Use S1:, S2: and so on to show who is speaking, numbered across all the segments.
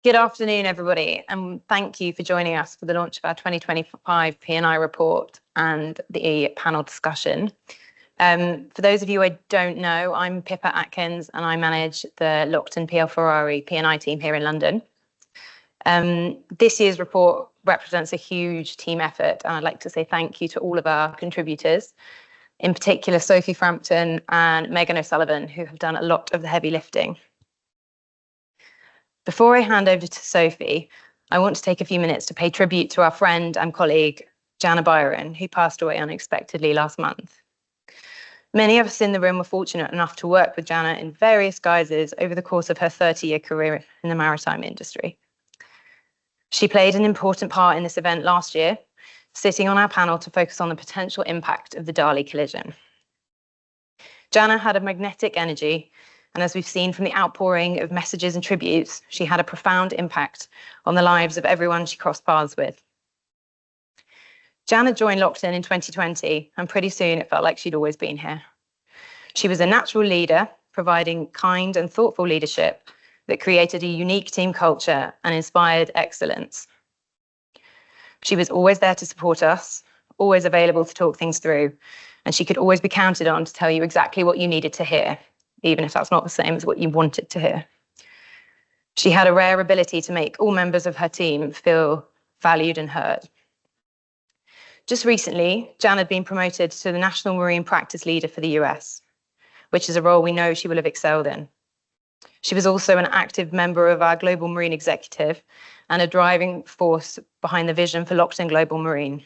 S1: Good afternoon, everybody, and thank you for joining us for the launch of our 2025 P&I report and the panel discussion. For those of you I don't know, I'm Pippa Atkins and I manage the Lockton PL Ferrari P&I team here in London. This year's report represents a huge team effort, and I'd like to say thank you to all of our contributors, in particular Sophie Frampton and Megan O'Sullivan, who have done a lot of the heavy lifting. Before I hand over to Sophie, I want to take a few minutes to pay tribute to our friend and colleague, Jana Byron, who passed away unexpectedly last month. Many of us in the room were fortunate enough to work with Jana in various guises over the course of her 30-year career in the maritime industry. She played an important part in this event last year, sitting on our panel to focus on the potential impact of the Dali collision. Jana had a magnetic energy, and as we've seen from the outpouring of messages and tributes, she had a profound impact on the lives of everyone she crossed paths with. Jana joined Lockton in 2020, and pretty soon it felt like she'd always been here. She was a natural leader, providing kind and thoughtful leadership that created a unique team culture and inspired excellence. She was always there to support us, always available to talk things through, and she could always be counted on to tell you exactly what you needed to hear, even if that's not the same as what you wanted to hear. She had a rare ability to make all members of her team feel valued and heard. Just recently, Jan had been promoted to the National Marine Practice Leader for the US, which is a role we know she will have excelled in. She was also an active member of our Global Marine Executive and a driving force behind the vision for Lockton Global Marine.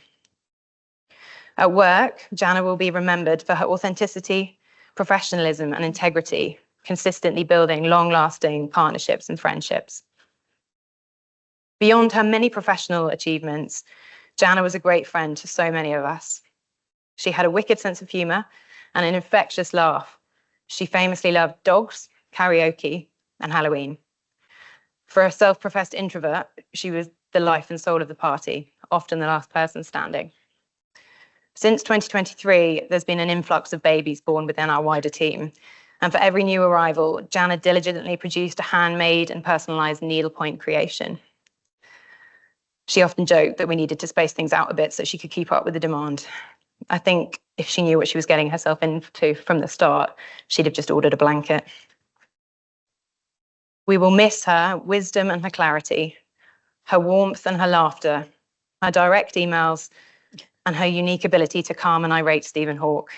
S1: At work, Jana will be remembered for her authenticity, professionalism and integrity, consistently building long-lasting partnerships and friendships. Beyond her many professional achievements, Jana was a great friend to so many of us. She had a wicked sense of humour and an infectious laugh. She famously loved dogs, karaoke and Halloween. For a self-professed introvert, she was the life and soul of the party, often the last person standing. Since 2023, there's been an influx of babies born within our wider team. And for every new arrival, Jana diligently produced a handmade and personalised needlepoint creation. She often joked that we needed to space things out a bit so she could keep up with the demand. I think if she knew what she was getting herself into from the start, she'd have just ordered a blanket. We will miss her wisdom and her clarity, her warmth and her laughter, her direct emails, and her unique ability to calm an irate Stephen Hawke.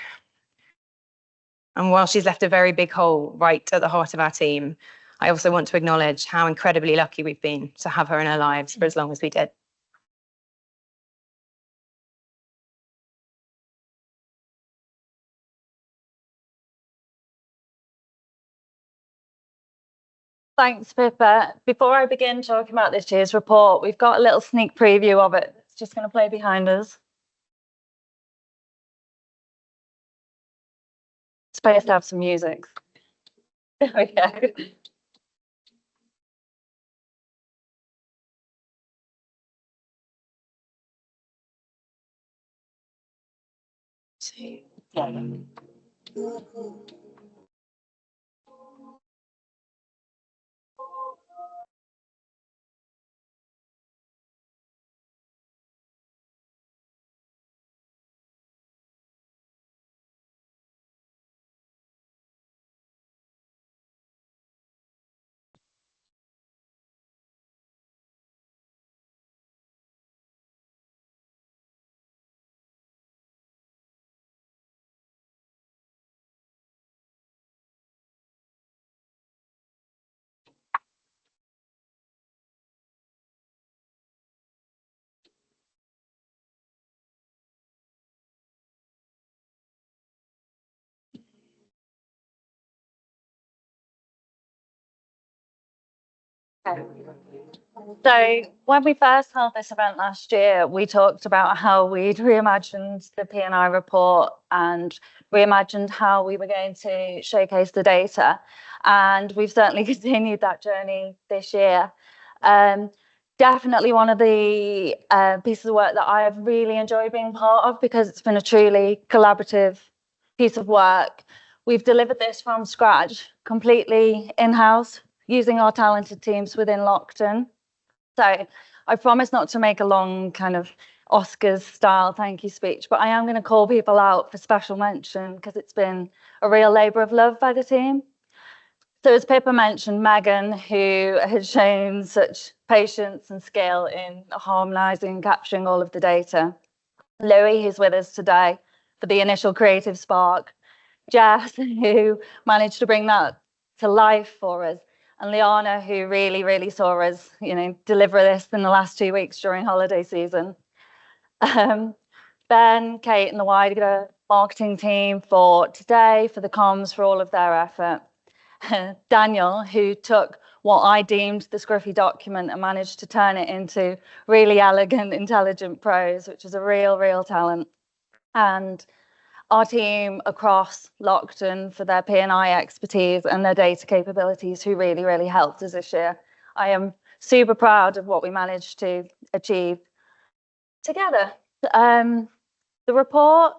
S1: And while she's left a very big hole right at the heart of our team, I also want to acknowledge how incredibly lucky we've been to have her in our lives for as long as we did.
S2: Thanks, Pippa. Before I begin talking about this year's report, we've got a little sneak preview of it. It's just going to play behind us. Supposed to have some music. There we go. So when we first held this event last year, we talked about how we'd reimagined the P&I report and reimagined how we were going to showcase the data. And we've certainly continued that journey this year. Definitely one of the pieces of work that I have really enjoyed being part of, because it's been a truly collaborative piece of work. We've delivered this from scratch, completely in-house, using our talented teams within Lockton. So I promise not to make a long kind of Oscars style thank you speech, but I am going to call people out for special mention because it's been a real labour of love by the team. So as Pippa mentioned, Megan, who has shown such patience and skill in harmonising and capturing all of the data. Louis, who's with us today for the initial creative spark. Jess, who managed to bring that to life for us. And Liana, who really saw us, deliver this in the last 2 weeks during holiday season. Ben, Kate, and the wider marketing team for today, for the comms, for all of their effort. Daniel, who took what I deemed the scruffy document and managed to turn it into really elegant, intelligent prose, which is a real talent. And our team across Lockton for their P&I expertise and their data capabilities, who really helped us this year. I am super proud of what we managed to achieve together. The report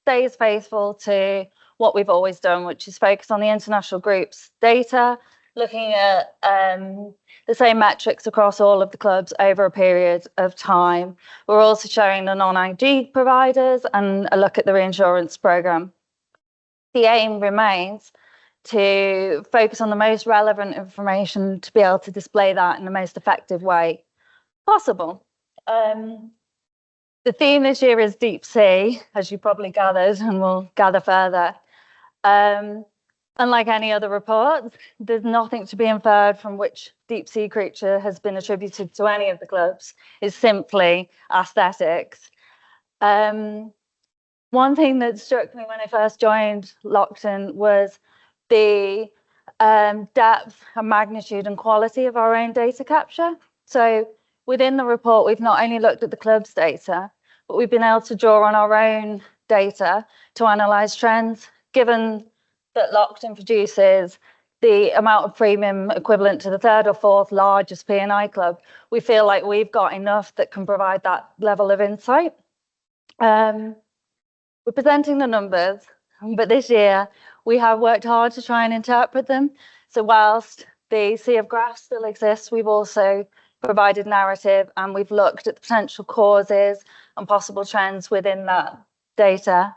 S2: stays faithful to what we've always done, which is focus on the international group's data, looking at the same metrics across all of the clubs over a period of time. We're also showing the non-IG providers and a look at the reinsurance programme. The aim remains to focus on the most relevant information to be able to display that in the most effective way possible. The theme this year is deep sea, as you probably gathered and will gather further. Unlike any other report, there's nothing to be inferred from which deep sea creature has been attributed to any of the clubs. It's simply aesthetics. One thing that struck me when I first joined Lockton was the depth and magnitude and quality of our own data capture. So within the report, we've not only looked at the club's data, but we've been able to draw on our own data to analyse trends. Given that Lockton produces the amount of premium equivalent to the third or fourth largest P&I club, we feel like we've got enough that can provide that level of insight. We're presenting the numbers, but this year we have worked hard to try and interpret them. So whilst the sea of graphs still exists, we've also provided narrative and we've looked at the potential causes and possible trends within that data.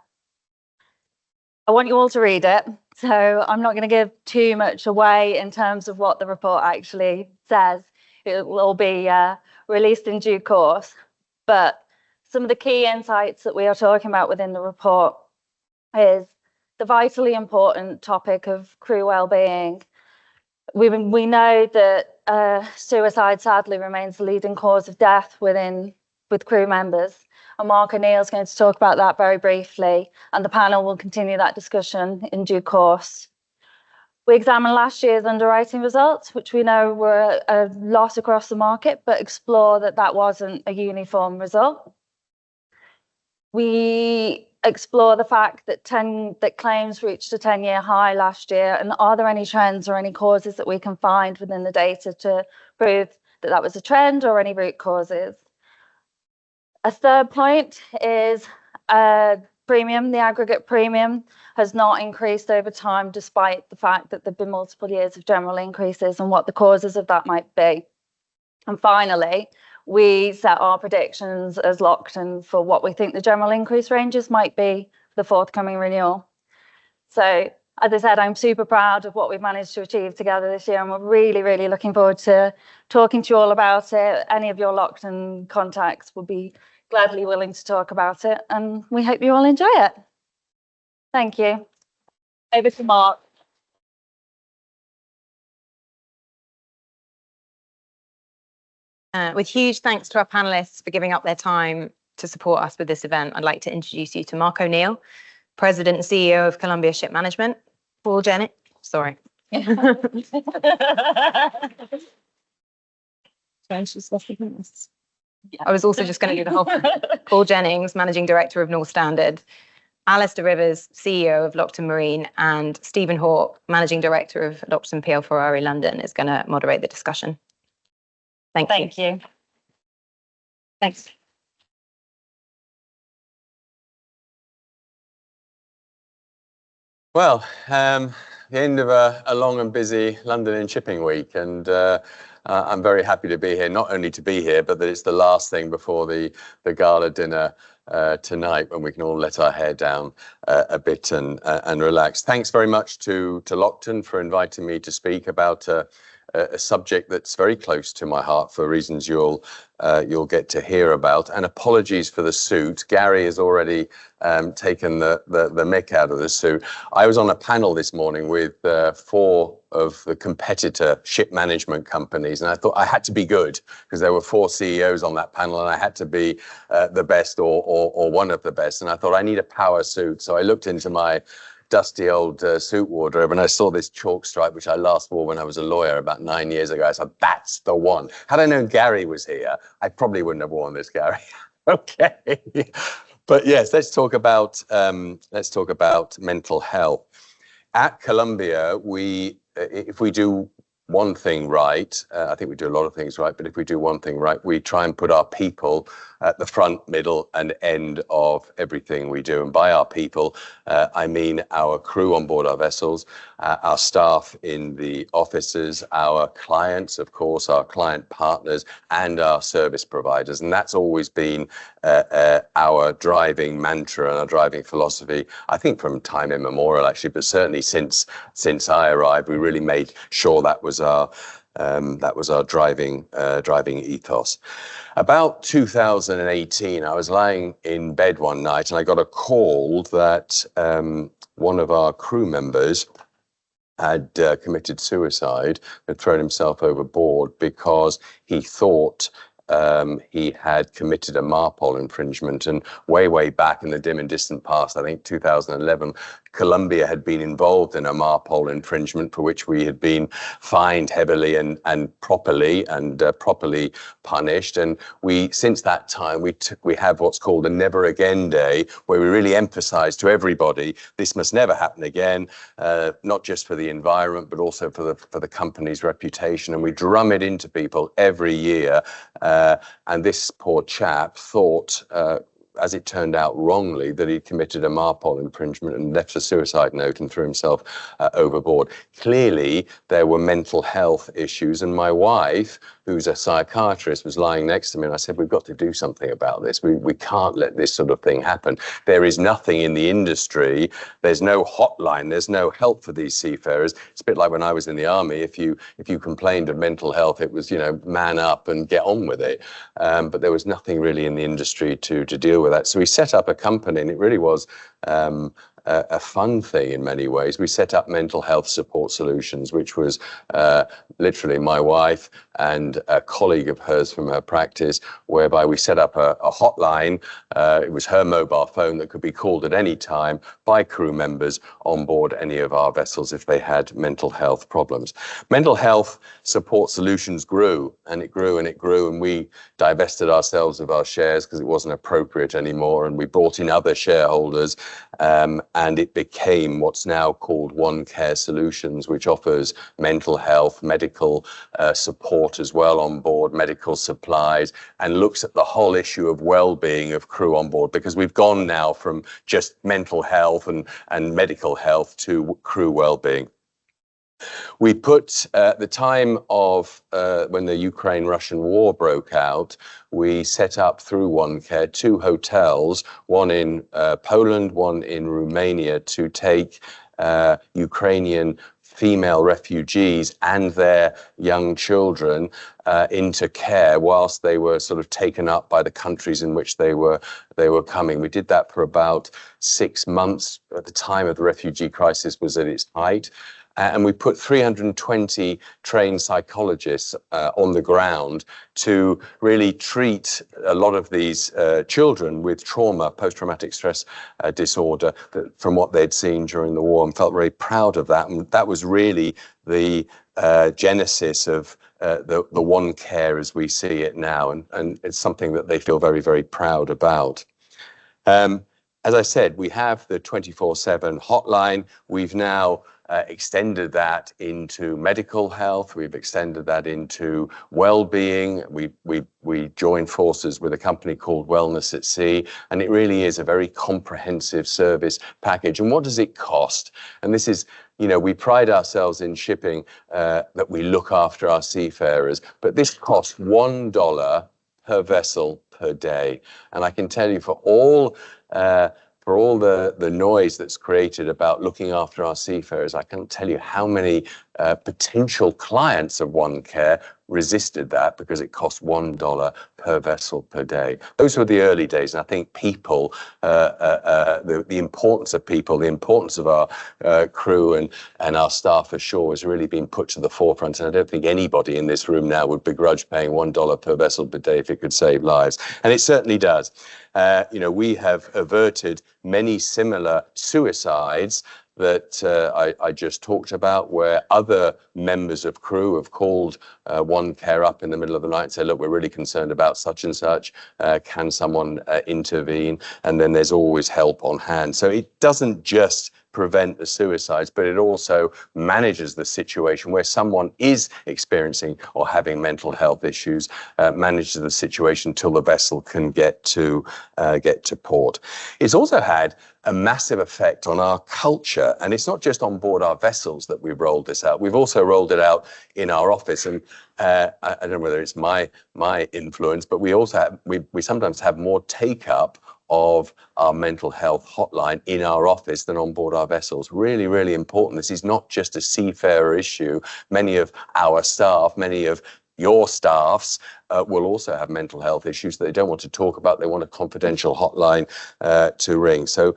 S2: I want you all to read it, so I'm not going to give too much away in terms of what the report actually says. It will all be released in due course, but some of the key insights that we are talking about within the report is the vitally important topic of crew well-being. We know that suicide sadly remains the leading cause of death with crew members. And Mark O'Neill is going to talk about that very briefly, and the panel will continue that discussion in due course. We examined last year's underwriting results, which we know were a lot across the market, but explore that wasn't a uniform result. We explore the fact that claims reached a 10-year high last year, and are there any trends or any causes that we can find within the data to prove that was a trend or any root causes? A third point is premium. The aggregate premium has not increased over time, despite the fact that there have been multiple years of general increases, and what the causes of that might be. And finally, we set our predictions as Lockton for what we think the general increase ranges might be for the forthcoming renewal. So, as I said, I'm super proud of what we've managed to achieve together this year, and we're really looking forward to talking to you all about it. Any of your Lockton contacts will be gladly willing to talk about it, and we hope you all enjoy it. Thank you. Over to Mark.
S1: With huge thanks to our panelists for giving up their time to support us with this event, I'd like to introduce you to Mark O'Neill, President and CEO of Columbia Ship Management. Paul Jennings, sorry. I was also just going to do the whole Paul Jennings, Managing Director of North Standard, Alistair Rivers, CEO of Lockton Marine, and Stephen Hawke, Managing Director of Lockton PL Ferrari London, is going to moderate the discussion. Thank you.
S2: Thanks.
S3: Well, the end of a long and busy London and shipping week, and I'm very happy to be here, not only to be here, but that it's the last thing before the gala dinner tonight, when we can all let our hair down a bit and relax. Thanks very much to Lockton for inviting me to speak about a subject that's very close to my heart for reasons you'll get to hear about. And apologies for the suit. Gary has already taken the mick out of the suit. I was on a panel this morning with 4 of the competitor ship management companies, and I thought I had to be good because there were 4 CEOs on that panel, and I had to be the best or one of the best. And I thought I need a power suit, so I looked into my dusty old suit wardrobe, and I saw this chalk stripe, which I last wore when I was a lawyer about 9 years ago. I said, that's the one. Had I known Gary was here, I probably wouldn't have worn this, Gary. Okay. But yes, let's talk about mental health. At Columbia, if we do one thing right, I think we do a lot of things right, but if we do one thing right, we try and put our people at the front, middle, and end of everything we do. And by our people, I mean our crew on board our vessels, our staff in the offices, our clients, of course, our client partners, and our service providers. And that's always been our driving mantra and our driving philosophy, I think from time immemorial, actually, but certainly since I arrived, we really made sure that was our driving ethos. About 2018, I was lying in bed one night and I got a call that one of our crew members had committed suicide, had thrown himself overboard because he thought he had committed a MARPOL infringement. And way back in the dim and distant past, I think 2011, Columbia had been involved in a MARPOL infringement for which we had been fined heavily and properly punished. And since that time, we have what's called a Never Again Day, where we really emphasize to everybody this must never happen again, not just for the environment, but also for the company's reputation. And we drum it into people every year. And this poor chap thought, as it turned out wrongly, that he committed a MARPOL infringement and left a suicide note and threw himself overboard. Clearly, there were mental health issues, and my wife, who's a psychiatrist, was lying next to me, and I said, we've got to do something about this. We can't let this sort of thing happen. There is nothing in the industry. There's no hotline. There's no help for these seafarers. It's a bit like when I was in the army. If you complained of mental health, it was, man up and get on with it. But there was nothing really in the industry to deal with that. So we set up a company, and it really was a fun thing in many ways. We set up Mental Health Support Solutions, which was literally my wife and a colleague of hers from her practice, whereby we set up a hotline. It was her mobile phone that could be called at any time by crew members on board any of our vessels if they had mental health problems. Mental Health Support Solutions grew, and it grew, and it grew, and we divested ourselves of our shares because it wasn't appropriate anymore, and we brought in other shareholders, and it became what's now called One Care Solutions, which offers mental health, medical support as well on board, medical supplies, and looks at the whole issue of well-being of crew on board, because we've gone now from just mental health and medical health to crew well-being. We put, at the time of when the Ukraine-Russian war broke out, we set up through One Care 2 hotels, one in Poland, one in Romania, to take Ukrainian female refugees and their young children into care whilst they were sort of taken up by the countries in which they were coming. We did that for about 6 months. At the time of the refugee crisis was at its height. And we put 320 trained psychologists on the ground to really treat a lot of these children with trauma, post-traumatic stress disorder, from what they'd seen during the war, and felt very proud of that. And that was really the genesis of the One Care as we see it now. And it's something that they feel very, very proud about. as I said, we have the 24/7 hotline. We've now extended that into medical health. We've extended that into well-being. We joined forces with a company called Wellness at Sea, and it really is a very comprehensive service package. And what does it cost? And this is, you know, we pride ourselves in shipping that we look after our seafarers, but this costs $1 per vessel per day. And I can tell you, for all the noise that's created about looking after our seafarers, I can't tell you how many potential clients of OneCare resisted that because it cost $1 per vessel per day. Those were the early days, and I think people, the importance of people, the importance of our crew and our staff ashore has really been put to the forefront. And I don't think anybody in this room now would begrudge paying $1 per vessel per day if it could save lives. And it certainly does. You know, we have averted many similar suicides that I just talked about, where other members of crew have called OneCare up in the middle of the night and say, look, we're really concerned about such and such. Can someone intervene? And then there's always help on hand. So it doesn't just prevent the suicides, but it also manages the situation where someone is experiencing or having mental health issues, manages the situation till the vessel can get to port. It's also had a massive effect on our culture, and it's not just on board our vessels that we've rolled this out. We've also rolled it out in our office, and I don't know whether it's my influence, but we also have, we sometimes have more take up of our mental health hotline in our office than on board our vessels. Really, really important. This is not just a seafarer issue. Many of our staff, many of your staffs will also have mental health issues that they don't want to talk about. They want a confidential hotline to ring. So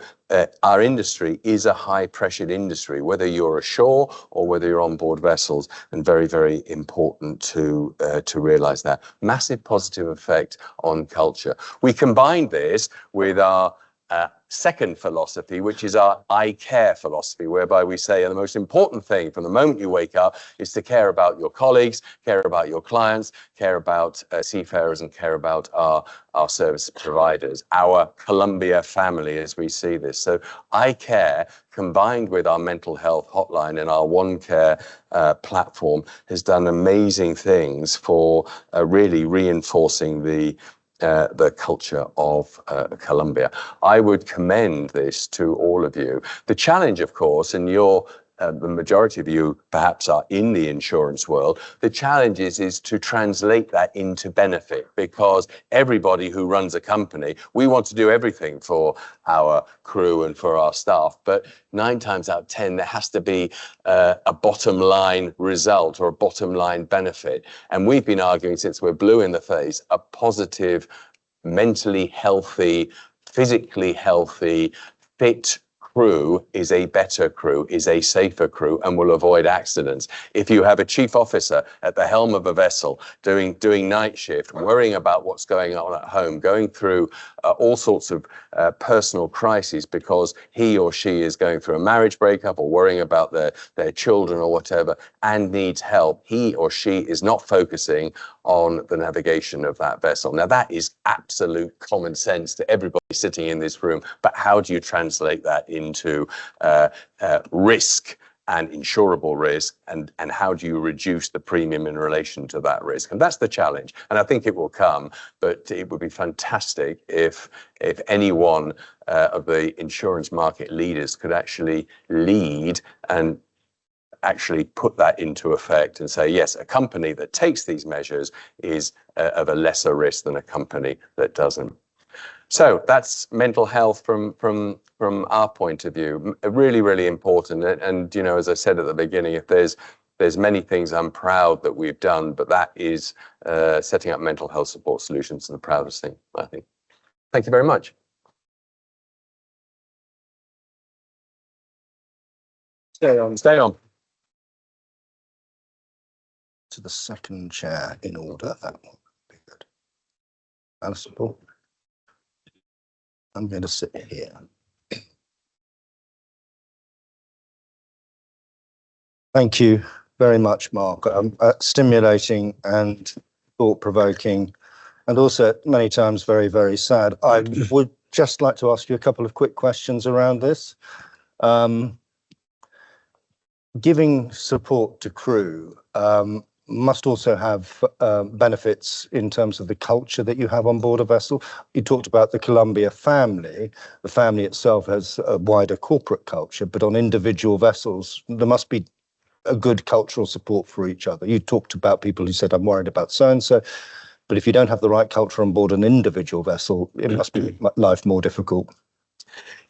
S3: our industry is a high-pressured industry, whether you're ashore or whether you're on board vessels, and very, very important to realise that. Massive positive effect on culture. We combined this with our second philosophy, which is our I care philosophy, whereby we say the most important thing from the moment you wake up is to care about your colleagues, care about your clients, care about seafarers, and care about our service providers, our Columbia family, as we see this. So I care, combined with our mental health hotline and our OneCare platform, has done amazing things for really reinforcing the culture of Columbia. I would commend this to all of you. The challenge, of course, and the majority of you perhaps are in the insurance world, the challenge is to translate that into benefit, because everybody who runs a company, we want to do everything for our crew and for our staff, but 9 times out of 10, there has to be a bottom line result or a bottom line benefit. And we've been arguing since we're blue in the face, a positive, mentally healthy, physically healthy, fit crew is a better crew, is a safer crew, and will avoid accidents. If you have a chief officer at the helm of a vessel doing night shift, worrying about what's going on at home, going through all sorts of personal crises because he or she is going through a marriage breakup or worrying about their children or whatever, and needs help, he or she is not focusing on the navigation of that vessel. Now, that is absolute common sense to everybody sitting in this room, but how do you translate that into risk and insurable risk, and how do you reduce the premium in relation to that risk? And that's the challenge, and I think it will come, but it would be fantastic if any one of the insurance market leaders could actually lead and actually put that into effect and say, yes, a company that takes these measures is of a lesser risk than a company that doesn't. So that's mental health from our point of view, really, really important. And you know, as I said at the beginning, if there's many things I'm proud that we've done, but that is setting up mental health support solutions is the proudest thing, I think. Thank you very much. Stay on. Stay on.
S4: To the second chair in order. That one would be good. Alison, I'm going to sit here. Thank you very much, Mark. Stimulating and thought-provoking, and also many times very, very sad. I would just like to ask you a couple of quick questions around this. Giving support to crew must also have benefits in terms of the culture that you have on board a vessel. You talked about the Columbia family. The family itself has a wider corporate culture, but on individual vessels, there must be a good cultural support for each other. You talked about people who said, I'm worried about so-and-so, but if you don't have the right culture on board an individual vessel, it must be life more difficult.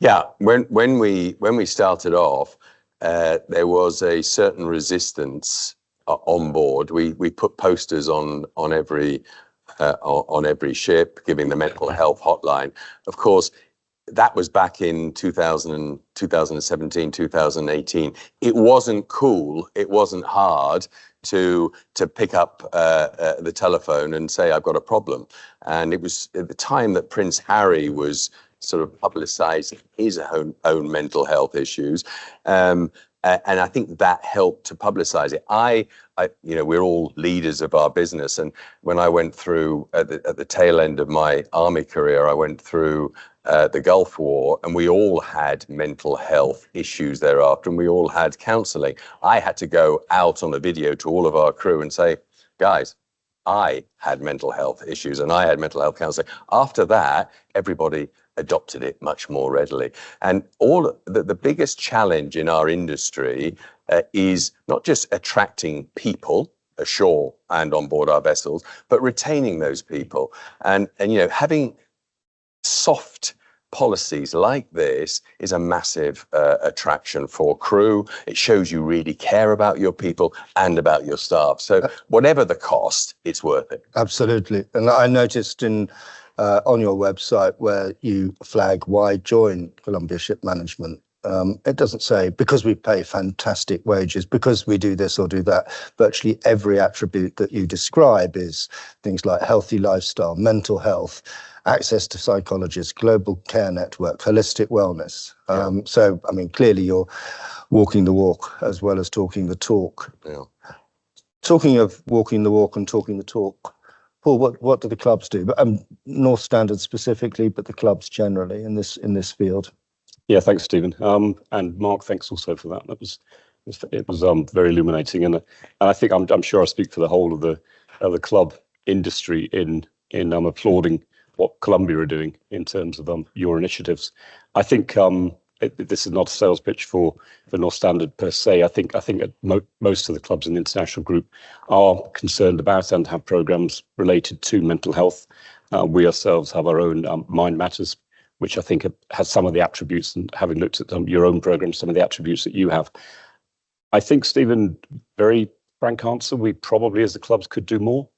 S3: Yeah, when we started off, there was a certain resistance on board. We put posters on every ship, giving the mental health hotline. Of course, that was back in 2017, 2018. It wasn't cool. It wasn't hard to pick up the telephone and say, I've got a problem. And it was at the time that Prince Harry was sort of publicizing his own mental health issues. And I think that helped to publicize it. We're all leaders of our business. And when I went through at the tail end of my army career, I went through the Gulf War, and we all had mental health issues thereafter, and we all had counseling. I had to go out on a video to all of our crew and say, guys, I had mental health issues and I had mental health counseling. After that, everybody adopted it much more readily. And the biggest challenge in our industry is not just attracting people ashore and on board our vessels, but retaining those people. And having soft policies like this is a massive attraction for crew. It shows you really care about your people and about your staff. So whatever the cost, it's worth it.
S4: Absolutely. And I noticed on your website where you flag why join Columbia Ship Management. It doesn't say because we pay fantastic wages, because we do this or do that. Virtually every attribute that you describe is things like healthy lifestyle, mental health, access to psychologists, global care network, holistic wellness. So, I mean, clearly you're walking the walk as well as talking the talk.
S3: Yeah.
S4: Talking of walking the walk and talking the talk, Paul, what do the clubs do? North Standard specifically, but the clubs generally in this field.
S5: Yeah, thanks, Stephen. And Mark, thanks also for that. It was very illuminating, and I think I'm sure I speak for the whole of the club industry in applauding what Columbia are doing in terms of your initiatives. I think this is not a sales pitch for North Standard per se. I think most of the clubs in the international group are concerned about and have programs related to mental health. We ourselves have our own Mind Matters, which I think has some of the attributes, and having looked at your own program, some of the attributes that you have. I think, Stephen, very frank answer, we probably as the clubs could do more.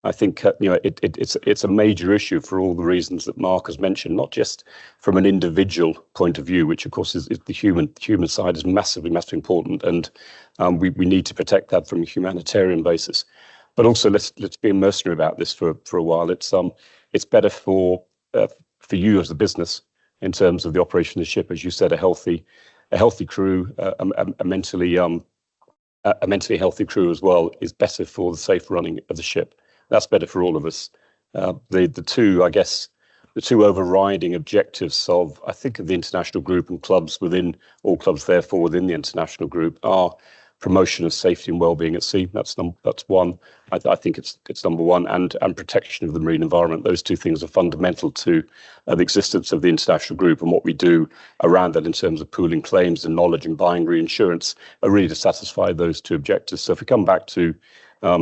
S5: I think it's a major issue for all the reasons that Mark has mentioned, not just from an individual point of view, which of course is the human side is massively important, and we need to protect that from a humanitarian basis. But also let's be mercenary about this for a while. It's better for you as a business in terms of the operation of the ship, as you said, a healthy crew, a mentally healthy crew as well is better for the safe running of the ship. That's better for all of us. The two overriding objectives of the international group and clubs within all clubs, therefore within the international group, are promotion of safety and well-being at sea. That's one. I think it's number one, and protection of the marine environment. Those two things are fundamental to the existence of the international group, and what we do around that in terms of pooling claims and knowledge and buying reinsurance are really to satisfy those two objectives. So if we come back to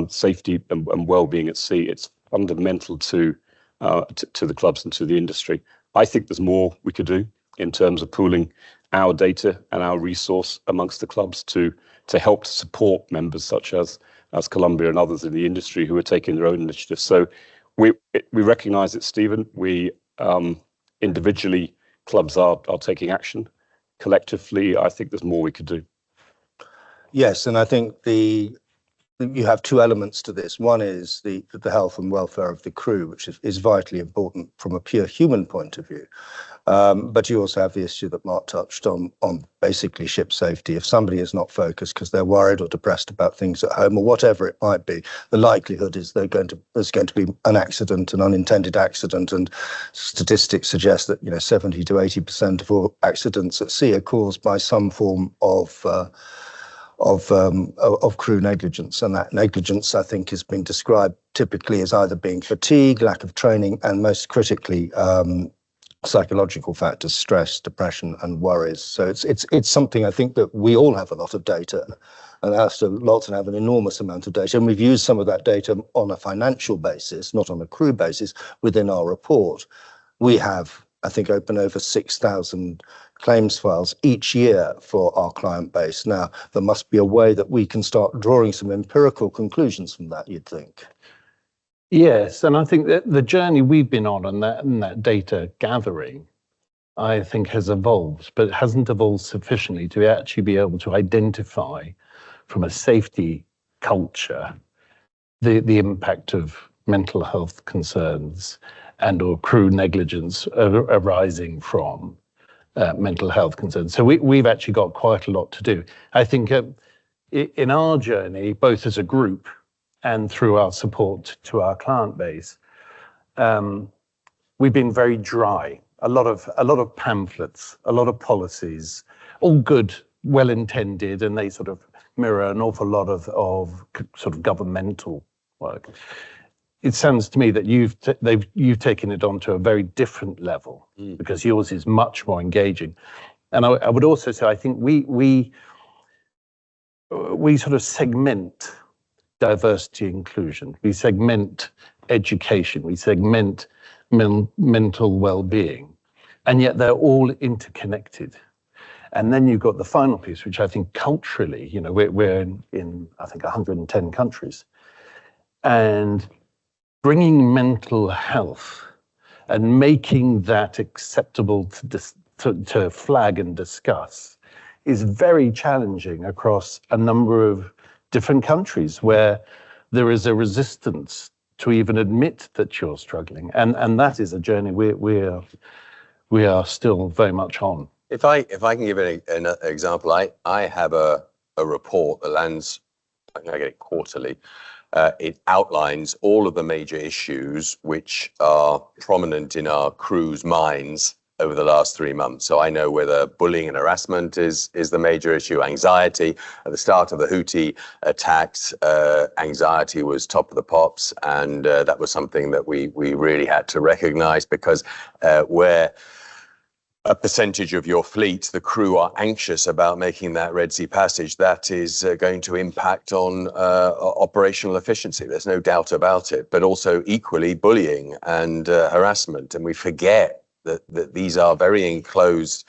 S5: safety and well-being at sea, it's fundamental to the clubs and to the industry. I think there's more we could do in terms of pooling our data and our resource amongst the clubs to help to support members such as Columbia and others in the industry who are taking their own initiatives. So we recognise it, Stephen. We individually, clubs are taking action. Collectively, I think there's more we could do.
S4: Yes, and I think the you have two elements to this. One is the health and welfare of the crew, which is vitally important from a pure human point of view. But you also have the issue that Mark touched on basically ship safety. If somebody is not focused because they're worried or depressed about things at home or whatever it might be, the likelihood is there's going to be an accident, an unintended accident. And statistics suggest that 70 to 80% of all accidents at sea are caused by some form of crew negligence, and that negligence, I think, has been described typically as either being fatigue, lack of training, and most critically, psychological factors, stress, depression, and worries. So it's something I think that we all have a lot of data, and Lockton have an enormous amount of data, and we've used some of that data on a financial basis, not on a crew basis, within our report. We have, I think, open over 6,000 claims files each year for our client base. Now, there must be a way that we can start drawing some empirical conclusions from that, you'd think.
S6: Yes, and I think that the journey we've been on and that data gathering, I think, has evolved, but it hasn't evolved sufficiently to actually be able to identify from a safety culture the impact of mental health concerns and or crew negligence arising from mental health concerns. So we've actually got quite a lot to do. I think in our journey, both as a group and through our support to our client base, we've been very dry. A lot of pamphlets, a lot of policies, all good, well-intended, and they sort of mirror an awful lot of sort of governmental work. It sounds to me that you've taken it on to a very different level because yours is much more engaging. And I would also say I think we sort of segment diversity inclusion. We segment education. We segment mental well-being, and yet they're all interconnected. And then you've got the final piece, which I think culturally, we're in I think 110 countries, and bringing mental health and making that acceptable to flag and discuss is very challenging across a number of different countries where there is a resistance to even admit that you're struggling, and that is a journey we are still very much on.
S3: If I can give an example, I have a report that lands, I get it quarterly. It outlines all of the major issues which are prominent in our crew's minds over the last 3 months. So I know whether bullying and harassment is the major issue, anxiety. At the start of the Houthi attacks, anxiety was top of the pops, and that was something that we really had to recognize, because where a percentage of your fleet, the crew, are anxious about making that Red Sea passage, that is going to impact on operational efficiency. There's no doubt about it. But also equally bullying and harassment. And we forget that these are very enclosed,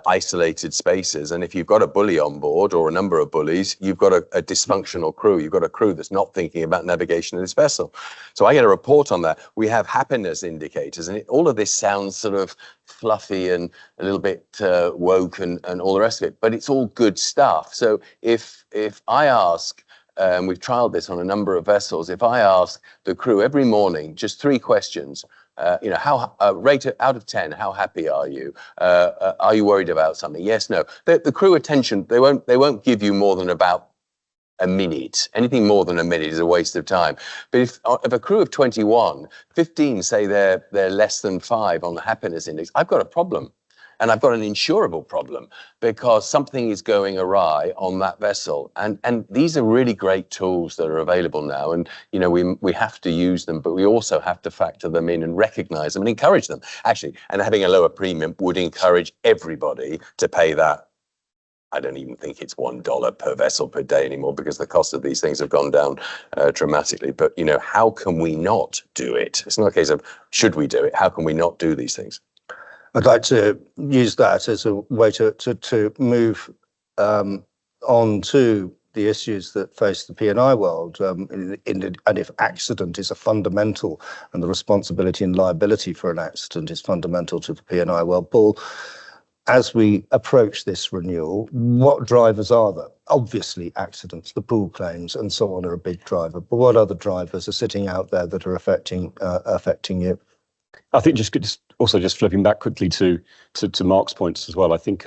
S3: isolated spaces. And if you've got a bully on board or a number of bullies, you've got a dysfunctional crew. You've got a crew that's not thinking about navigation of this vessel. So I get a report on that. We have happiness indicators, and all of this sounds sort of fluffy and a little bit woke and all the rest of it, but it's all good stuff. So if I ask, and we've trialed this on a number of vessels, if I ask the crew every morning just 3 questions, how rate out of 10, how happy are you? Are you worried about something? Yes, no. The crew attention, they won't give you more than about a minute. Anything more than a minute is a waste of time. But if a crew of 21, 15 say they're less than 5 on the happiness index, I've got a problem. And I've got an insurable problem, because something is going awry on that vessel. And these are really great tools that are available now. And, we have to use them, but we also have to factor them in and recognize them and encourage them. Actually, and having a lower premium would encourage everybody to pay that. I don't even think it's $1 per vessel per day anymore, because the cost of these things have gone down dramatically. But, how can we not do it? It's not a case of should we do it? How can we not do these things?
S4: I'd like to use that as a way to move on to the issues that face the P&I world. And if accident is a fundamental, and the responsibility and liability for an accident is fundamental to the P&I world, Paul, as we approach this renewal, what drivers are there? obviously accidents, the pool claims and so on are a big driver, but what other drivers are sitting out there that are affecting you?
S5: I think just flipping back quickly to Mark's points as well. I think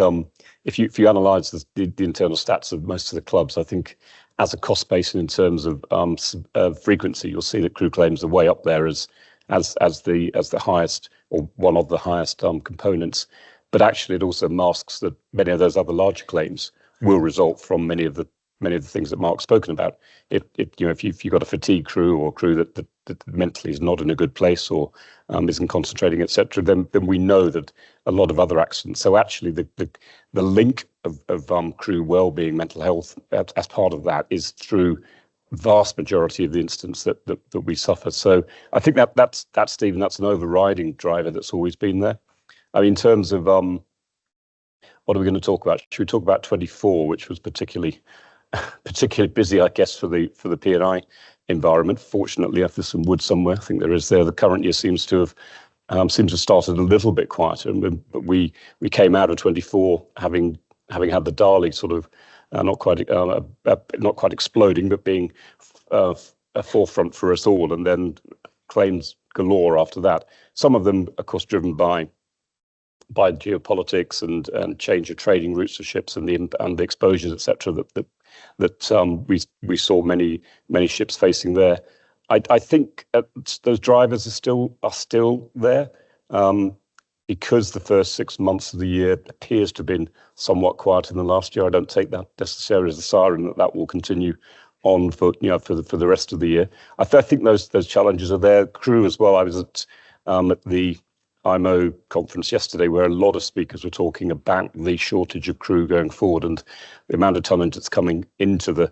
S5: if you analyse the internal stats of most of the clubs, I think as a cost base and in terms of frequency, you'll see that crew claims are way up there as the highest or one of the highest components. But actually, it also masks that many of those other larger claims will result from many of the things that Mark's spoken about. If you've got a fatigue crew or a crew that mentally is not in a good place or isn't concentrating, etc., then we know that a lot of other accidents. So actually, the link of crew well-being, mental health as part of that is through vast majority of the incidents that we suffer. So I think that's Stephen, that's an overriding driver that's always been there. I mean, in terms of what are we going to talk about? Should we talk about 24, which was particularly busy, I guess, for the P&I environment? Fortunately, if there's some wood somewhere, I think there is there. The current year seems to have started a little bit quieter, but we came out of 24 having had the Dali sort of not quite exploding, but being a forefront for us all, and then claims galore after that. Some of them, of course, driven by geopolitics and change of trading routes of ships and the exposures, etc. that we saw many ships facing there. I think those drivers are still there because the first 6 months of the year appears to have been somewhat quieter than last year. I don't take that necessarily as a siren that will continue on for the rest of the year. I think those challenges are there. Crew as well. I was at the IMO conference yesterday where a lot of speakers were talking about the shortage of crew going forward and the amount of tonnage that's coming into the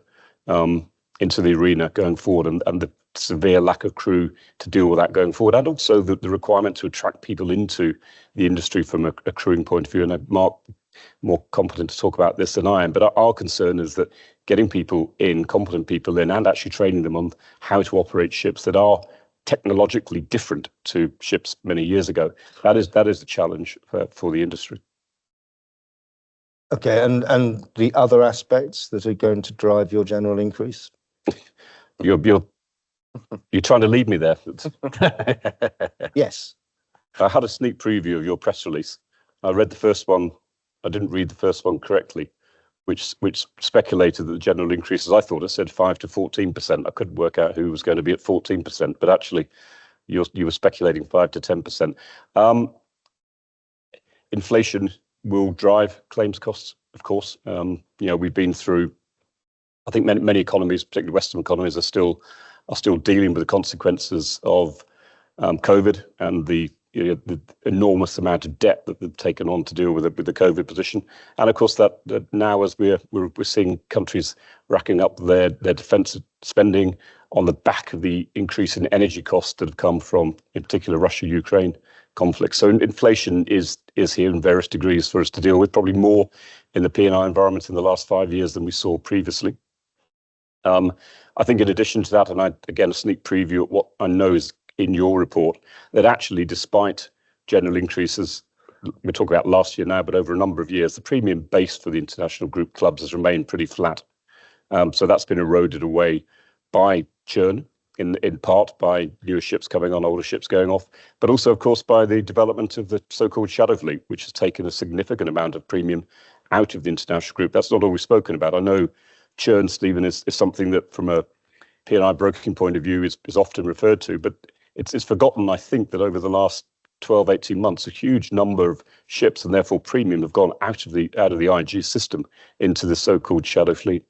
S5: arena going forward, and the severe lack of crew to deal with that going forward, and also the requirement to attract people into the industry from a crewing point of view. And Mark, more competent to talk about this than I am, but our concern is that getting people in, competent people in, and actually training them on how to operate ships that are technologically different to ships many years ago. That is the challenge for the industry.
S4: Okay, and the other aspects that are going to drive your general increase?
S5: You're trying to lead me there.
S4: Yes.
S5: I had a sneak preview of your press release. I read the first one. I didn't read the first one correctly, which speculated that the general increases, I thought it said 5 to 14%. I couldn't work out who was going to be at 14%, but actually you were speculating 5 to 10%. Inflation will drive claims costs, of course. We've been through, I think many economies, particularly Western economies, are still dealing with the consequences of COVID and the enormous amount of debt that they've taken on to deal with the COVID position. And of course, that now as we're seeing countries racking up their defence spending on the back of the increase in energy costs that have come from, in particular, Russia-Ukraine conflict. So inflation is here in various degrees for us to deal with, probably more in the P&I environment in the last 5 years than we saw previously. I think in addition to that, and again, a sneak preview of what I know is in your report, that actually despite general increases, we're talking about last year now, but over a number of years, the premium base for the international group clubs has remained pretty flat. So that's been eroded away by churn, in part by newer ships coming on, older ships going off, but also, of course, by the development of the so-called shadow fleet, which has taken a significant amount of premium out of the international group. That's not always spoken about. I know churn, Stephen, is something that from a P&I broking point of view is often referred to, but it's forgotten, I think, that over the last 12, 18 months, a huge number of ships and therefore premium have gone out of the IG system into the so-called shadow fleet.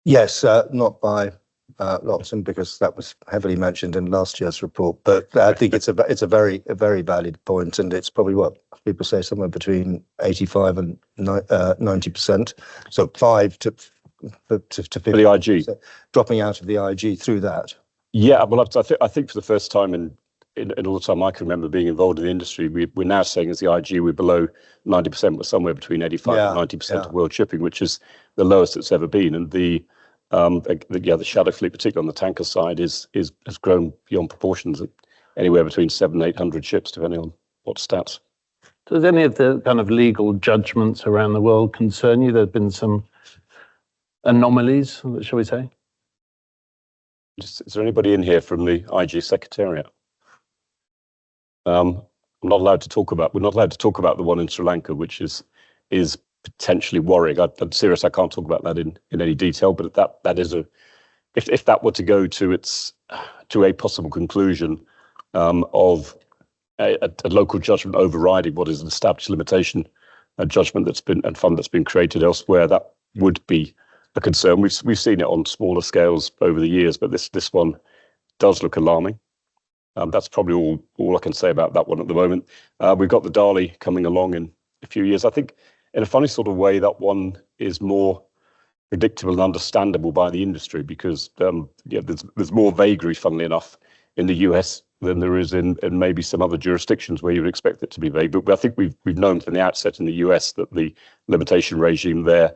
S5: Yes,
S4: Not by Lockton, because that was heavily mentioned in last year's report. But I think it's a very valid point, and it's probably what people say somewhere between 85 and 90%. So 5 to 50%
S5: for the IG
S4: dropping out of the IG through that.
S5: Yeah, well, I think for the first time in all the time I can remember being involved in the industry, we're now saying as the IG we're below 90%. We're somewhere between 85 and 90% of world shipping, which is the lowest it's ever been. And the shadow fleet, particularly on the tanker side, has grown beyond proportions, at anywhere between 700 and 800 ships, depending on what stats.
S6: Does any of the kind of legal judgments around the world concern you? There's been some anomalies, shall we say?
S5: Is there anybody in here from the IG Secretariat? I'm not allowed to talk about. We're not allowed to talk about the one in Sri Lanka, which is potentially worrying. I'm serious. I can't talk about that in any detail. But that is if that were to go to a possible conclusion of a local judgment overriding what is an established limitation, a judgment and fund that's been created elsewhere, that would be a concern. We've seen it on smaller scales over the years, but this one does look alarming. That's probably all I can say about that one at the moment. We've got the Dali coming along in a few years. I think in a funny sort of way, that one is more predictable and understandable by the industry because there's more vagary, funnily enough, in the US than there is in maybe some other jurisdictions where you would expect it to be vague. But I think we've known from the outset in the US that the limitation regime there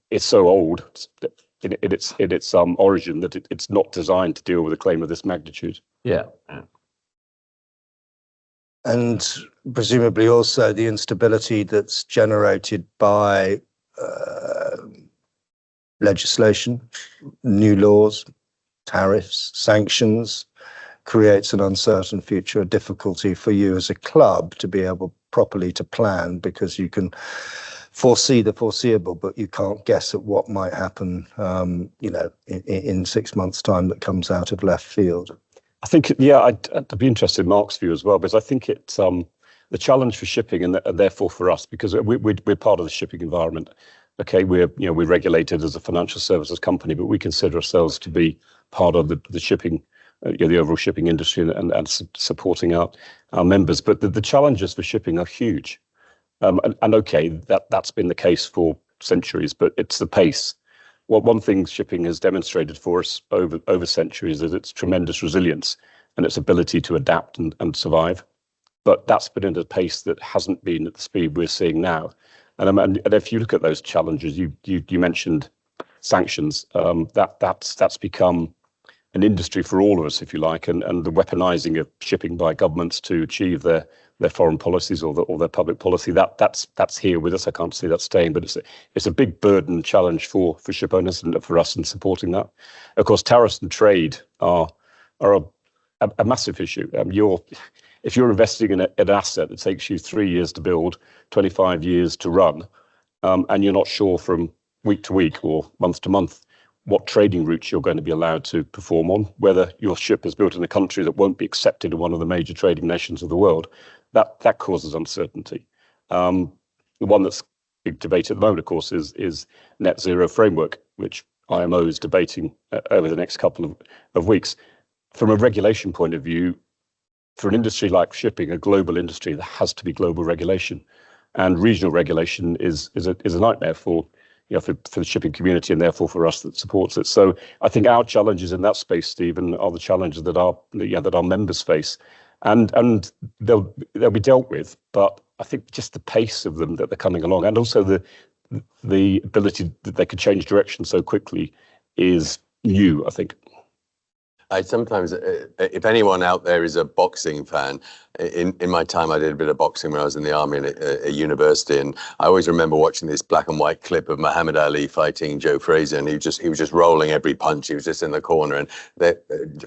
S5: is so old in its origin that it's not designed to deal with a claim of this magnitude.
S6: Yeah.
S4: And presumably also the instability that's generated by legislation, new laws, tariffs, sanctions, creates an uncertain future, a difficulty for you as a club to be able properly to plan because you can foresee the foreseeable, but you can't guess at what might happen, in 6 months' time that comes out of left field.
S5: I think, yeah, I'd be interested in Mark's view as well, because I think it's the challenge for shipping and therefore for us, because we're part of the shipping environment. Okay, we're regulated as a financial services company, but we consider ourselves to be part of the shipping, the overall shipping industry and supporting our members. But the challenges for shipping are huge. And okay, that's been the case for centuries, but it's the pace. Well, one thing shipping has demonstrated for us over centuries is its tremendous resilience and its ability to adapt and survive. But that's been at a pace that hasn't been at the speed we're seeing now. And if you look at those challenges, you mentioned sanctions. That's become an industry for all of us, if you like, and the weaponizing of shipping by governments to achieve their foreign policies or their public policy, that's here with us. I can't see that staying, but it's a big burden challenge for ship owners and for us in supporting that. Of course, tariffs and trade are a massive issue. If you're investing in an asset that takes you 3 years to build, 25 years to run, and you're not sure from week to week or month to month what trading routes you're going to be allowed to perform on, whether your ship is built in a country that won't be accepted in one of the major trading nations of the world, that causes uncertainty. The one that's being debated at the moment, of course, is net zero framework, which IMO is debating over the next couple of weeks. From a regulation point of view, for an industry like shipping, a global industry, there has to be global regulation, and regional regulation is a nightmare for the shipping community and therefore for us that supports it. So I think our challenges in that space, Stephen, are the challenges that our members face, and they'll be dealt with. But I think just the pace of them that they're coming along, and also the ability that they could change direction so quickly is new, I think.
S3: I sometimes, if anyone out there is a boxing fan, in my time I did a bit of boxing when I was in the army and at university, and I always remember watching this black and white clip of Muhammad Ali fighting Joe Frazier, and he was just rolling every punch. He was just in the corner, and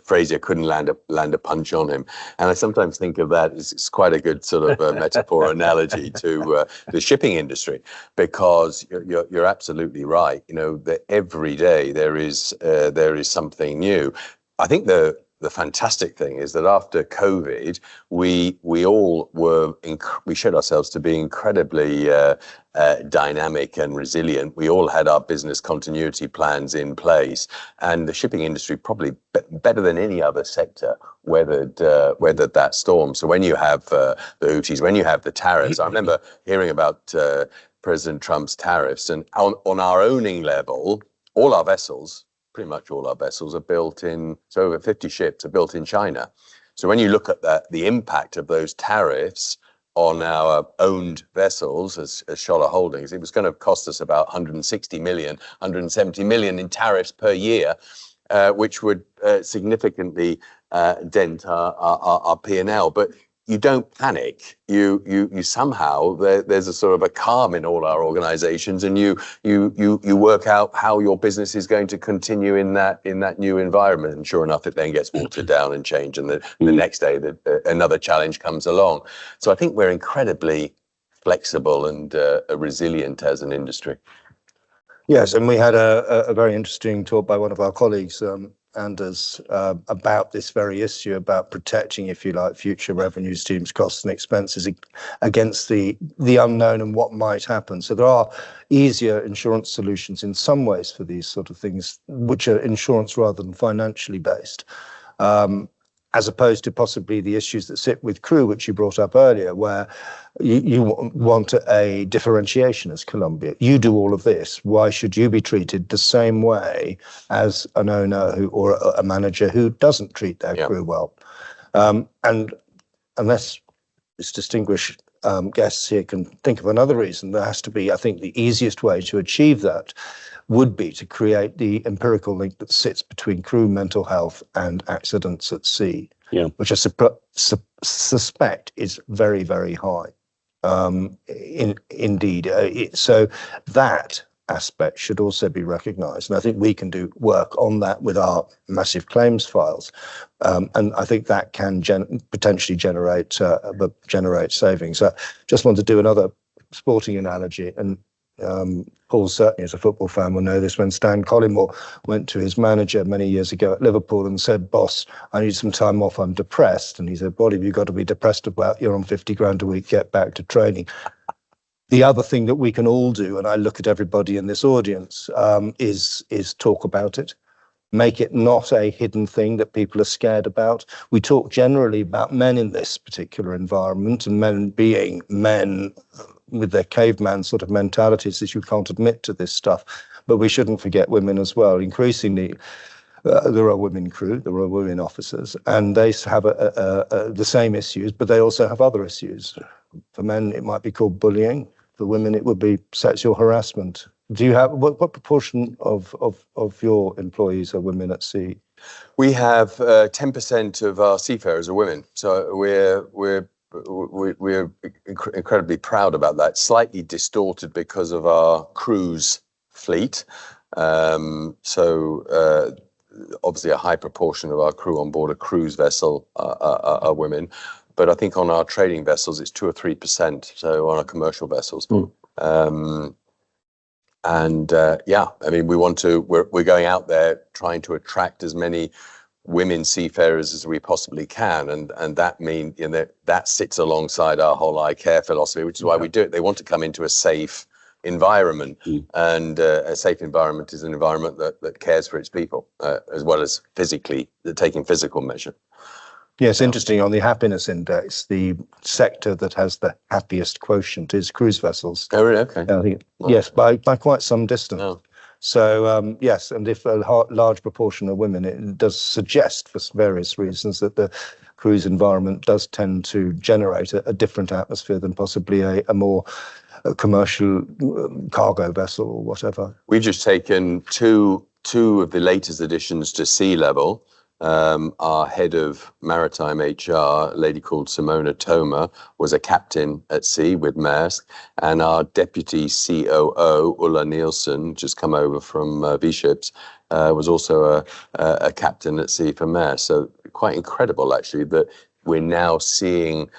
S3: Frazier couldn't land a punch on him. And I sometimes think of that as it's quite a good sort of metaphor analogy to the shipping industry, because you're absolutely right. That every day there is something new. I think the fantastic thing is that after COVID, we showed ourselves to be incredibly dynamic and resilient. We all had our business continuity plans in place, and the shipping industry probably better than any other sector weathered that storm. So when you have the Houthis, when you have the tariffs, I remember hearing about President Trump's tariffs, and on our owning level, all our vessels. Pretty much all our vessels are built in, so over 50 ships are built in China. So when you look at the impact of those tariffs on our owned vessels as Scholler Holdings, it was going to cost us about 160 million, 170 million in tariffs per year, which would significantly dent our P&L. But you don't panic. You somehow there's a sort of a calm in all our organisations, and you work out how your business is going to continue in that new environment. And sure enough, it then gets watered down and changed, and the next day another challenge comes along. So I think we're incredibly flexible and resilient as an industry.
S4: Yes, and we had a very interesting talk by one of our colleagues, Anders, about this very issue, about protecting, if you like, future revenue streams, costs and expenses against the unknown and what might happen. So there are easier insurance solutions in some ways for these sort of things, which are insurance rather than financially based. As opposed to possibly the issues that sit with crew, which you brought up earlier, where you want a differentiation as Columbia. You do all of this. Why should you be treated the same way as an owner or a manager who doesn't treat their crew well? And unless this distinguished guests here can think of another reason, there has to be, I think, the easiest way to achieve that would be to create the empirical link that sits between crew mental health and accidents at sea, which I suspect is very, very high. Indeed. So that aspect should also be recognised. And I think we can do work on that with our massive claims files. And I think that can potentially generate savings. I just want to do another sporting analogy. And Paul certainly, as a football fan, will know this. When Stan Collymore went to his manager many years ago at Liverpool and said, "Boss, I need some time off, I'm depressed." And he said, "What have you got to be depressed about? You're on 50 grand a week, get back to training." The other thing that we can all do, and I look at everybody in this audience, is talk about it. Make it not a hidden thing that people are scared about. We talk generally about men in this particular environment, and men being men with their caveman sort of mentalities, as you can't admit to this stuff. But we shouldn't forget women as well. Increasingly, there are women crew, there are women officers, and they have the same issues, but they also have other issues. For men, it might be called bullying. For women, it would be sexual harassment. Do you have what proportion of your employees are women at sea?
S3: We have 10% of our seafarers are women, so we're incredibly proud about that. Slightly distorted because of our cruise fleet. Obviously a high proportion of our crew on board a cruise vessel are women, but I think on our trading vessels it's 2 or 3%. So on our commercial vessels. I mean, we're going out there trying to attract as many women seafarers as we possibly can, and that means that sits alongside our whole I care philosophy, which is why we do it. They want to come into a safe environment, and a safe environment is an environment that cares for its people, as well as physically taking physical measure.
S4: Yes, interesting. On the happiness index, the sector that has the happiest quotient is cruise vessels.
S3: Oh, really? Okay.
S4: I think, yes, by quite some distance. Oh. So, yes, and if a large proportion are women, it does suggest, for various reasons, that the cruise environment does tend to generate a different atmosphere than possibly a more commercial cargo vessel or whatever.
S3: We've just taken two of the latest additions to sea level. Our head of maritime HR, a lady called Simona Toma, was a captain at sea with Maersk, and our deputy COO, Ulla Nielsen, just come over from V-Ships, was also a captain at sea for Maersk. So quite incredible, actually, that we're now seeing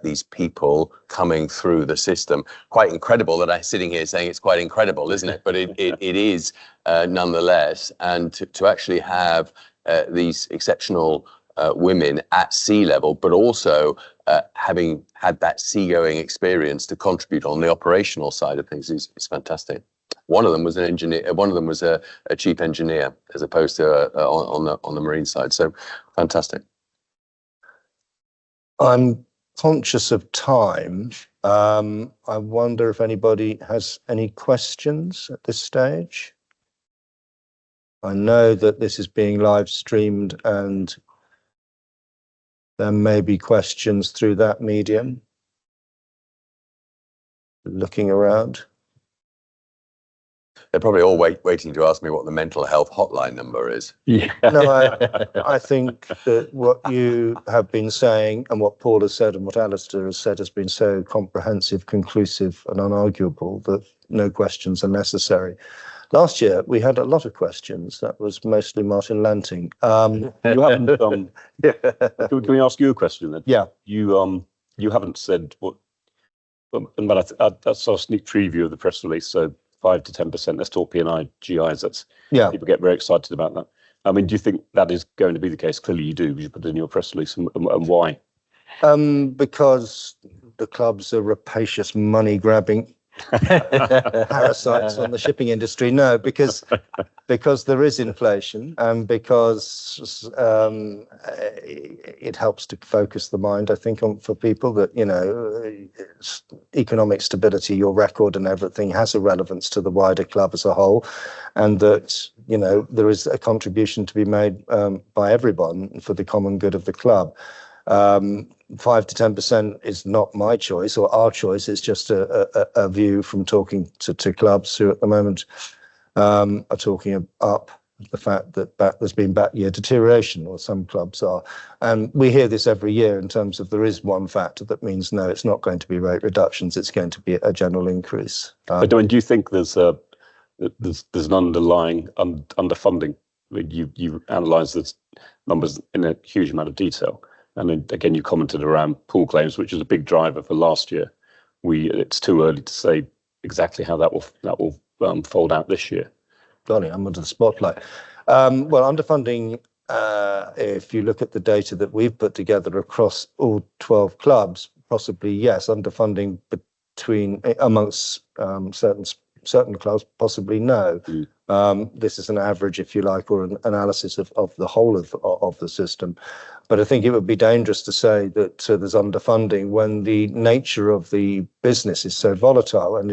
S3: these people coming through the system. Quite incredible that I'm sitting here saying it's quite incredible, isn't it? But it is nonetheless, and to actually have these exceptional women at sea level, but also having had that seagoing experience to contribute on the operational side of things is fantastic. One of them was an engineer. One of them was a chief engineer, as opposed to on the marine side. So fantastic.
S4: I'm conscious of time. I wonder if anybody has any questions at this stage. I know that this is being live streamed and there may be questions through that medium. Looking around.
S3: They're probably all waiting to ask me what the mental health hotline number is.
S6: Yeah.
S4: No, I think that what you have been saying and what Paul has said and what Alistair has said has been so comprehensive, conclusive and unarguable that no questions are necessary. Last year, we had a lot of questions. That was mostly Martin Lanting.
S5: You haven't. Can we ask you a question then?
S4: Yeah.
S5: You haven't said what. But that's our sneak preview of the press release. So 5 to 10%. Let's talk P&I GIs. That's people get very excited about that. I mean, do you think that is going to be the case? Clearly, you do. You put it in your press release, and why?
S4: Because the clubs are rapacious, money-grabbing parasites on the shipping industry. No, because there is inflation, and because it helps to focus the mind, I think, for people that, you know, economic stability, your record and everything has a relevance to the wider club as a whole, and that, you know, there is a contribution to be made by everyone for the common good of the club. 5 to 10% is not my choice or our choice. It's just a view from talking to clubs who at the moment are talking up the fact that there's been back year deterioration, or some clubs are. And we hear this every year in terms of there is one factor that means no, it's not going to be rate reductions. It's going to be a general increase.
S5: But do you think there's an underlying underfunding? I mean, you analysed the numbers in a huge amount of detail. And then again, you commented around pool claims, which is a big driver for last year. It's too early to say exactly how that will fold out this year.
S4: Golly, I'm under the spotlight. Well, underfunding, if you look at the data that we've put together across all 12 clubs, possibly yes. Underfunding amongst certain clubs, possibly no. This is an average, if you like, or an analysis of the whole of the system. But I think it would be dangerous to say that there's underfunding when the nature of the business is so volatile and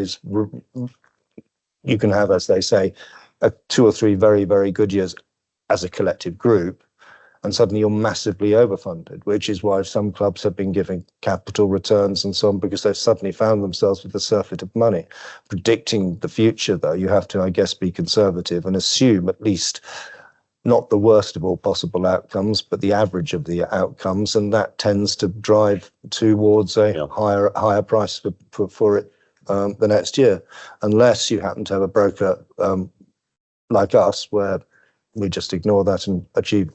S4: you can have, as they say, 2 or 3 very, very good years as a collective group, and suddenly you're massively overfunded, which is why some clubs have been giving capital returns and so on, because they've suddenly found themselves with a surfeit of money. Predicting the future, though, you have to, I guess, be conservative and assume at least not the worst of all possible outcomes, but the average of the outcomes, and that tends to drive towards a higher price for it the next year, unless you happen to have a broker like us, where we just ignore that and achieve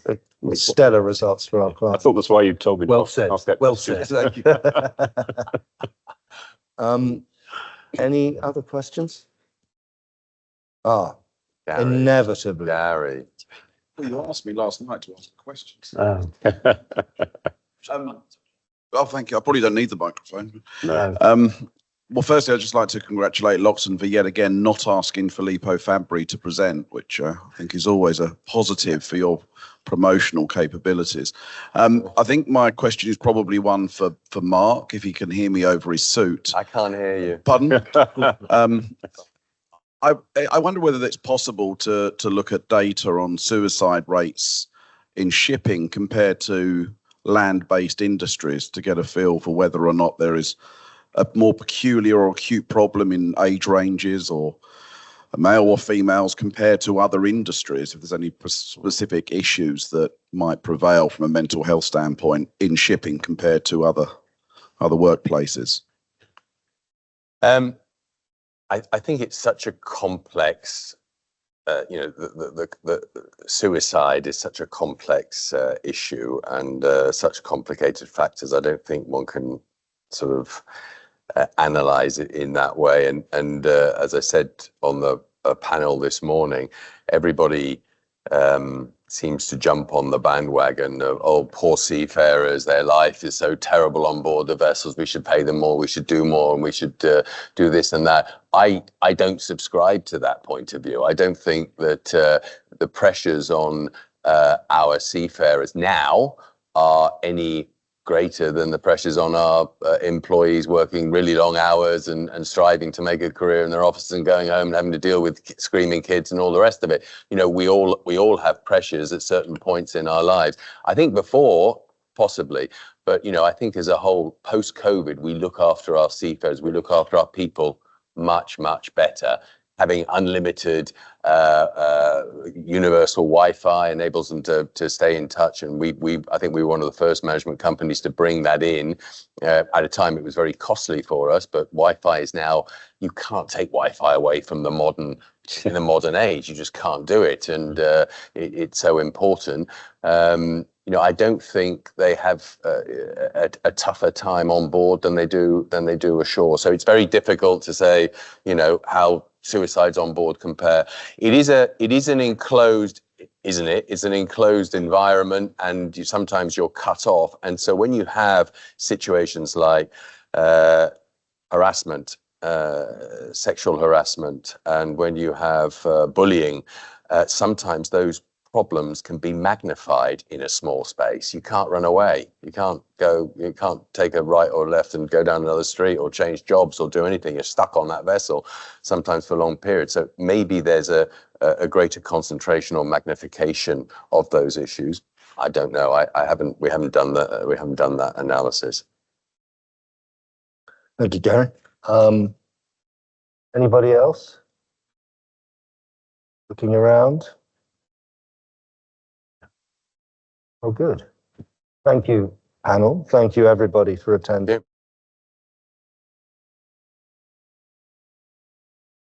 S4: stellar results for our clients.
S5: I thought that's why you told me.
S6: Well said.
S5: Well
S6: said.
S4: Thank you. Any other questions?
S3: Gary.
S4: Inevitably.
S3: Gary.
S7: Well, you asked me last night to ask questions.
S6: Oh.
S7: Well, thank you. I probably don't need the microphone.
S5: No.
S7: Well, firstly, I'd just like to congratulate Lockton for yet again not asking Filippo Fabbri to present, which I think is always a positive for your promotional capabilities. I think my question is probably one for Mark, if he can hear me over his suit.
S3: I can't hear you.
S7: Pardon? I wonder whether it's possible to look at data on suicide rates in shipping compared to land-based industries to get a feel for whether or not there is a more peculiar or acute problem in age ranges or male or females compared to other industries, if there's any specific issues that might prevail from a mental health standpoint in shipping compared to other workplaces.
S3: I think it's such a complex, the suicide is such a complex issue and such complicated factors. I don't think one can sort of analyze it in that way. And as I said on the panel this morning, everybody seems to jump on the bandwagon of, oh, poor seafarers, their life is so terrible on board the vessels, we should pay them more, we should do more, and we should do this and that. I don't subscribe to that point of view. I don't think that the pressures on our seafarers now are any greater than the pressures on our employees working really long hours and striving to make a career in their offices and going home and having to deal with screaming kids and all the rest of it. You know, we all have pressures at certain points in our lives. I think before, possibly, but, you know, I think as a whole, post-COVID, we look after our seafarers, we look after our people much, much better. having unlimited universal Wi-Fi enables them to stay in touch. And I think we were one of the first management companies to bring that in. At a time it was very costly for us, but Wi-Fi is now, you can't take Wi-Fi away from the in the modern age. You just can't do it, and it's so important. You know, I don't think they have a tougher time on board than they do ashore. So it's very difficult to say, you know, how suicides on board compare. It is an enclosed, isn't it? It's an enclosed environment, and sometimes you're cut off. And so when you have situations like harassment, sexual harassment, and when you have bullying, sometimes those problems can be magnified in a small space. You can't run away. You can't take a right or left and go down another street or change jobs or do anything. You're stuck on that vessel, sometimes for long periods. So maybe there's a greater concentration or magnification of those issues. I don't know. We haven't done that analysis.
S4: Thank you, Gary. Anybody else? Looking around? Oh, good. Thank you, panel. Thank you, everybody, for attending.